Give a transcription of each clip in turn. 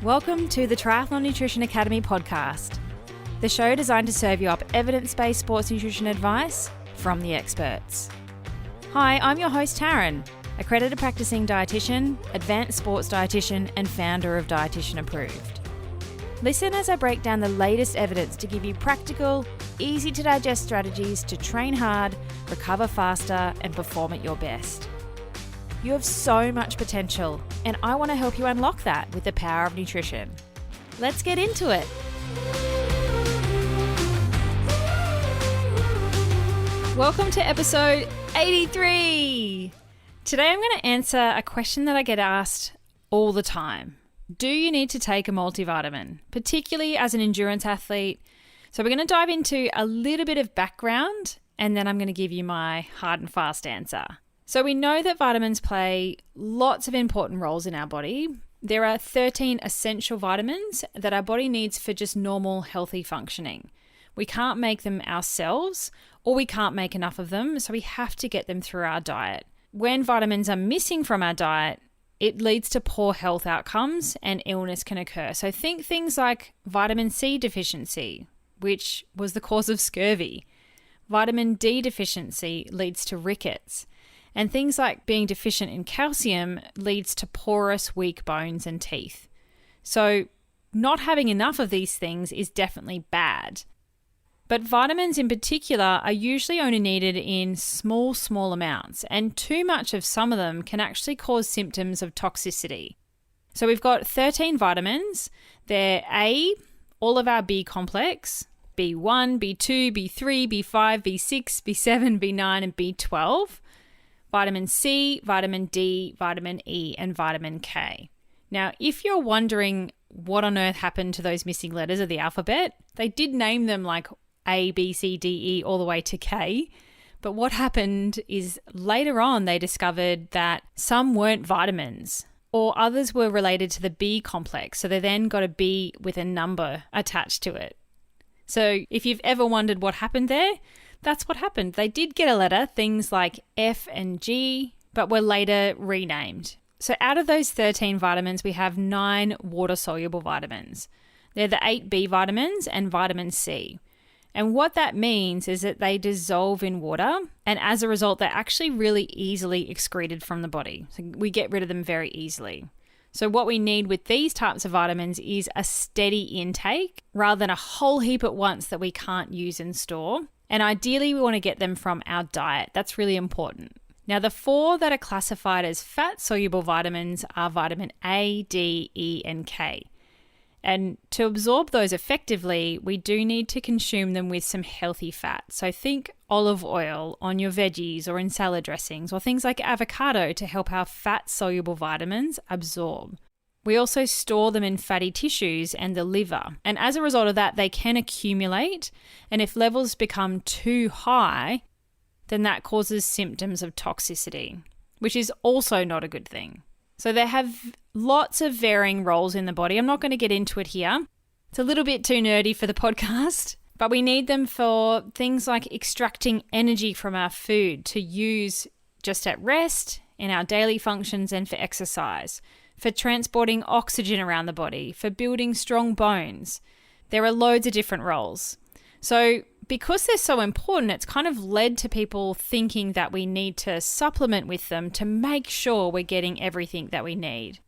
Welcome to the Triathlon Nutrition Academy podcast, the show designed to serve you up evidence-based sports nutrition advice from the experts. Hi, I'm your host Taryn, accredited practicing dietitian, advanced sports dietitian, and founder of Dietitian Approved. Listen as I break down the latest evidence to give you practical, easy to digest strategies to train hard, recover faster, and perform at your best. You have so much potential, and I want to help you unlock that with the power of nutrition. Let's get into it. Welcome to episode 83. Today I'm going to answer a question that I get asked all the time. Do you need to take a multivitamin, particularly as an endurance athlete? So we're going to dive into a little bit of background, and then I'm going to give you my hard and fast answer. So we know that vitamins play lots of important roles in our body. There are 13 essential vitamins that our body needs for just normal, healthy functioning. We can't make them ourselves, or we can't make enough of them, so we have to get them through our diet. When vitamins are missing from our diet, it leads to poor health outcomes and illness can occur. So think things like vitamin C deficiency, which was the cause of scurvy. Vitamin D deficiency leads to rickets. And things like being deficient in calcium leads to porous, weak bones and teeth. So not having enough of these things is definitely bad. But vitamins in particular are usually only needed in small amounts, and too much of some of them can actually cause symptoms of toxicity. So we've got 13 vitamins. They're A, all of our B complex, B1, B2, B3, B5, B6, B7, B9, and B12. Vitamin C, vitamin D, vitamin E, and vitamin K. Now, if you're wondering what on earth happened to those missing letters of the alphabet, they did name them like A, B, C, D, E, all the way to K. But what happened is later on they discovered that some weren't vitamins, or others were related to the B complex. So they then got a B with a number attached to it. So if you've ever wondered what happened there, that's what happened. They did get a letter, things like F and G, but were later renamed. So out of those 13 vitamins, we have 9 water-soluble vitamins. They're the 8 B vitamins and vitamin C. And what that means is that they dissolve in water, and as a result, they're actually really easily excreted from the body. So we get rid of them very easily. So what we need with these types of vitamins is a steady intake rather than a whole heap at once that we can't use and store. And ideally, we want to get them from our diet. That's really important. Now, the 4 that are classified as fat-soluble vitamins are vitamin A, D, E, and K. And to absorb those effectively, we do need to consume them with some healthy fat. So think olive oil on your veggies or in salad dressings, or things like avocado to help our fat-soluble vitamins absorb. We also store them in fatty tissues and the liver. And as a result of that, they can accumulate. And if levels become too high, then that causes symptoms of toxicity, which is also not a good thing. So they have lots of varying roles in the body. I'm not going to get into it here. It's a little bit too nerdy for the podcast, but we need them for things like extracting energy from our food to use just at rest, in our daily functions, and for exercise. For transporting oxygen around the body, for building strong bones. There are loads of different roles. So because they're so important, it's kind of led to people thinking that we need to supplement with them to make sure we're getting everything that we need.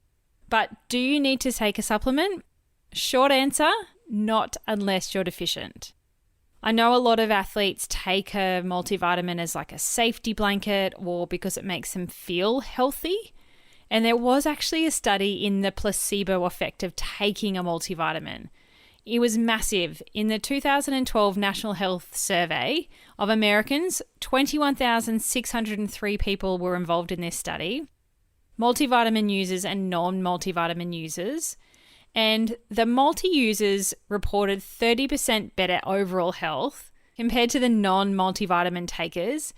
But do you need to take a supplement? Short answer, not unless you're deficient. I know a lot of athletes take a multivitamin as like a safety blanket or because it makes them feel healthy. And there was actually a study in the placebo effect of taking a multivitamin. It was massive. In the 2012 National Health Survey of Americans, 21,603 people were involved in this study, multivitamin users and non-multivitamin users. And the multi-users reported 30% better overall health compared to the non-multivitamin takers.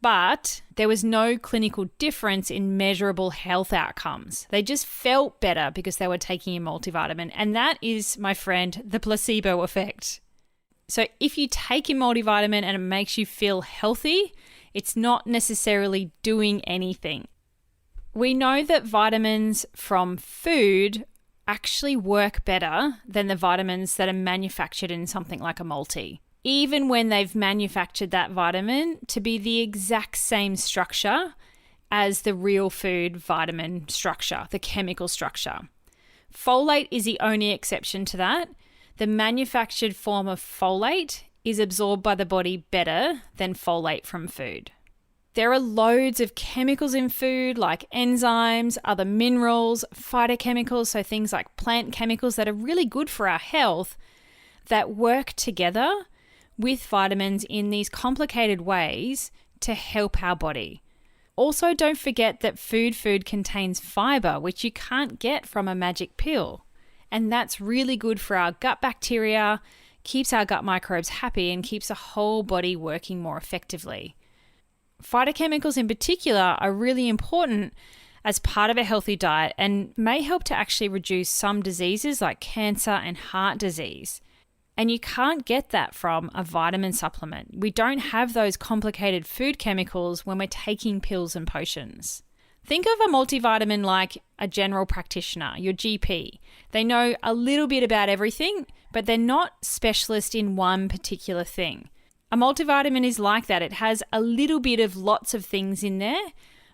But there was no clinical difference in measurable health outcomes. They just felt better because they were taking a multivitamin. And that is, my friend, the placebo effect. So if you take a multivitamin and it makes you feel healthy, it's not necessarily doing anything. We know that vitamins from food actually work better than the vitamins that are manufactured in something like a multi, even when they've manufactured that vitamin to be the exact same structure as the real food vitamin structure, the chemical structure. Folate is the only exception to that. The manufactured form of folate is absorbed by the body better than folate from food. There are loads of chemicals in food like enzymes, other minerals, phytochemicals, so things like plant chemicals that are really good for our health that work together with vitamins in these complicated ways to help our body. Also, don't forget that food contains fiber, which you can't get from a magic pill. And that's really good for our gut bacteria, keeps our gut microbes happy, and keeps the whole body working more effectively. Phytochemicals in particular are really important as part of a healthy diet and may help to actually reduce some diseases like cancer and heart disease. And you can't get that from a vitamin supplement. We don't have those complicated food chemicals when we're taking pills and potions. Think of a multivitamin like a general practitioner, your GP. They know a little bit about everything, but they're not specialists in one particular thing. A multivitamin is like that. It has a little bit of lots of things in there,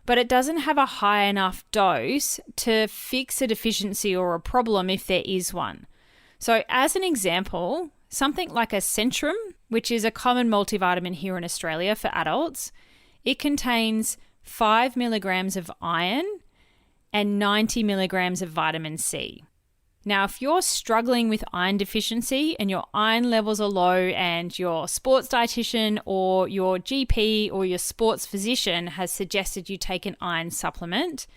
but it doesn't have a high enough dose to fix a deficiency or a problem if there is one. So as an example, something like a Centrum, which is a common multivitamin here in Australia for adults, it contains 5 milligrams of iron and 90 milligrams of vitamin C. Now, if you're struggling with iron deficiency and your iron levels are low and your sports dietitian or your GP or your sports physician has suggested you take an iron supplement,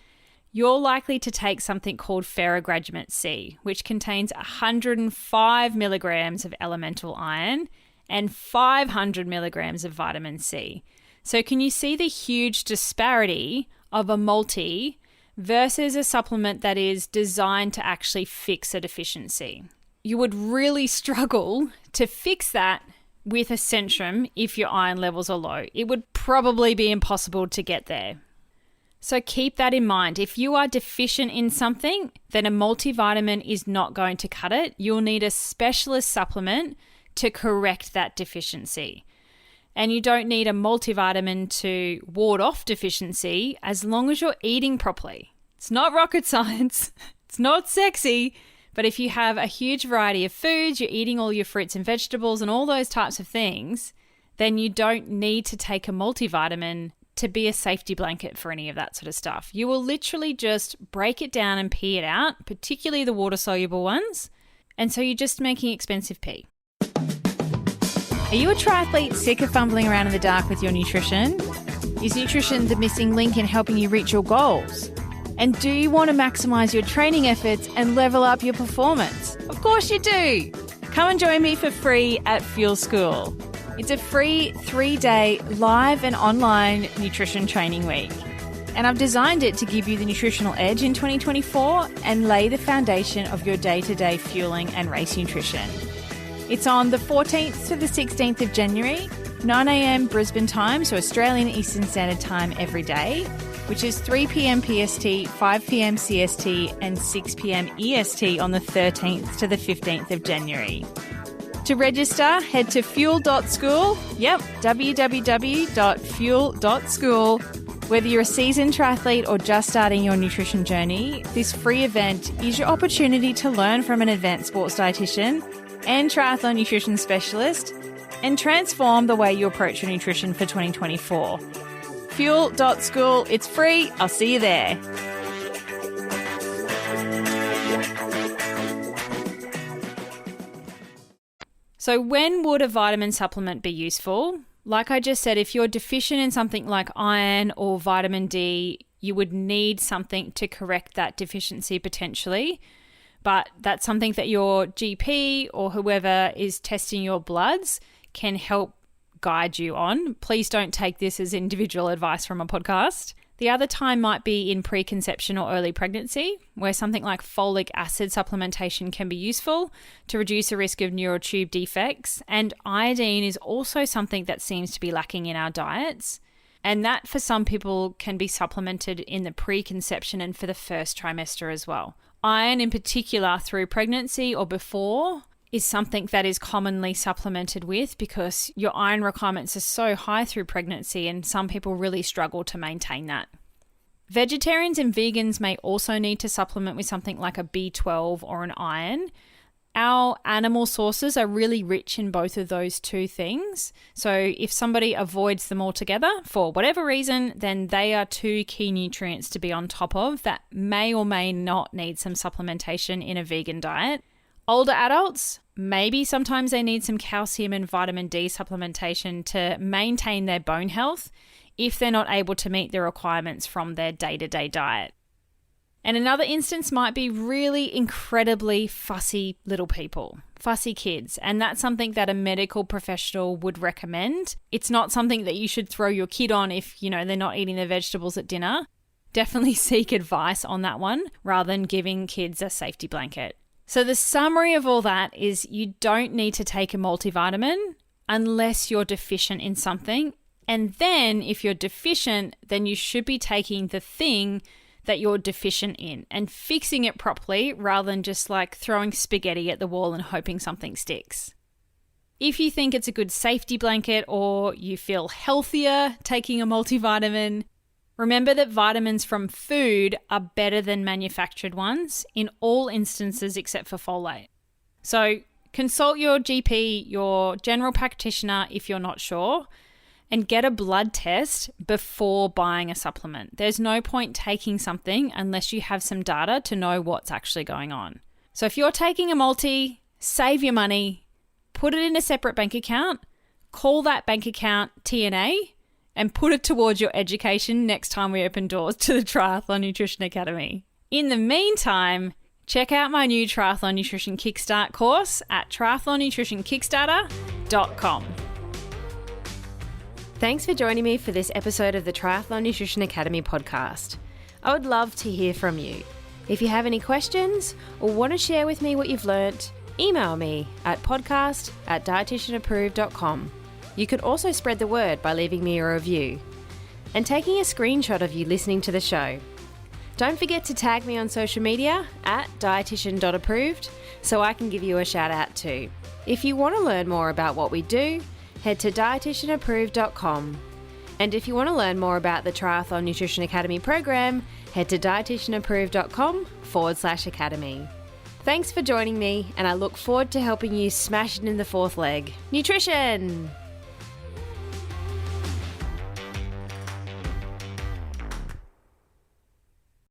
you're likely to take something called ferrogranate C, which contains 105 milligrams of elemental iron and 500 milligrams of vitamin C. So can you see the huge disparity of a multi versus a supplement that is designed to actually fix a deficiency? You would really struggle to fix that with a Centrum if your iron levels are low. It would probably be impossible to get there. So keep that in mind. If you are deficient in something, then a multivitamin is not going to cut it. You'll need a specialist supplement to correct that deficiency. And you don't need a multivitamin to ward off deficiency as long as you're eating properly. It's not rocket science. It's not sexy. But if you have a huge variety of foods, you're eating all your fruits and vegetables and all those types of things, then you don't need to take a multivitamin to be a safety blanket for any of that sort of stuff. You will literally just break it down and pee it out, particularly the water-soluble ones. And so you're just making expensive pee. Are you a triathlete sick of fumbling around in the dark with your nutrition? Is nutrition the missing link in helping you reach your goals? And do you want to maximize your training efforts and level up your performance? Of course you do. Come and join me for free at Fuel School. It's a free 3-day live and online nutrition training week. And I've designed it to give you the nutritional edge in 2024 and lay the foundation of your day-to-day fueling and race nutrition. It's on the 14th to the 16th of January, 9 a.m. Brisbane time, so Australian Eastern Standard Time every day, which is 3 p.m. PST, 5 p.m. CST, and 6 p.m. EST on the 13th to the 15th of January. To register, head to fuel.school. Yep, www.fuel.school. Whether you're a seasoned triathlete or just starting your nutrition journey, this free event is your opportunity to learn from an advanced sports dietitian and triathlon nutrition specialist and transform the way you approach your nutrition for 2024. Fuel.school, it's free. I'll see you there. So when would a vitamin supplement be useful? Like I just said, if you're deficient in something like iron or vitamin D, you would need something to correct that deficiency potentially. But that's something that your GP or whoever is testing your bloods can help guide you on. Please don't take this as individual advice from a podcast. The other time might be in preconception or early pregnancy, where something like folic acid supplementation can be useful to reduce the risk of neural tube defects. And iodine is also something that seems to be lacking in our diets. And that for some people can be supplemented in the preconception and for the first trimester as well. Iron in particular through pregnancy or before is something that is commonly supplemented with because your iron requirements are so high through pregnancy and some people really struggle to maintain that. Vegetarians and vegans may also need to supplement with something like a B12 or an iron. Our animal sources are really rich in both of those two things. So if somebody avoids them altogether for whatever reason, then they are two key nutrients to be on top of that may or may not need some supplementation in a vegan diet. Older adults, maybe sometimes they need some calcium and vitamin D supplementation to maintain their bone health if they're not able to meet the requirements from their day-to-day diet. And another instance might be really incredibly fussy little people, fussy kids, and that's something that a medical professional would recommend. It's not something that you should throw your kid on if, they're not eating their vegetables at dinner. Definitely seek advice on that one rather than giving kids a safety blanket. So the summary of all that is you don't need to take a multivitamin unless you're deficient in something. And then if you're deficient, then you should be taking the thing that you're deficient in and fixing it properly rather than just like throwing spaghetti at the wall and hoping something sticks. If you think it's a good safety blanket or you feel healthier taking a multivitamin, remember that vitamins from food are better than manufactured ones in all instances except for folate. So consult your GP, your general practitioner if you're not sure, and get a blood test before buying a supplement. There's no point taking something unless you have some data to know what's actually going on. So if you're taking a multi, save your money, put it in a separate bank account, call that bank account TNA, and put it towards your education next time we open doors to the Triathlon Nutrition Academy. In the meantime, check out my new Triathlon Nutrition Kickstart course at triathlonnutritionkickstarter.com. Thanks for joining me for this episode of the Triathlon Nutrition Academy podcast. I would love to hear from you. If you have any questions or want to share with me what you've learnt, email me at podcast@dietitianapproved.com. You can also spread the word by leaving me a review and taking a screenshot of you listening to the show. Don't forget to tag me on social media at dietitian.approved so I can give you a shout out too. If you want to learn more about what we do, head to dietitianapproved.com. And if you want to learn more about the Triathlon Nutrition Academy program, head to dietitianapproved.com/academy. Thanks for joining me, and I look forward to helping you smash it in the fourth leg, nutrition!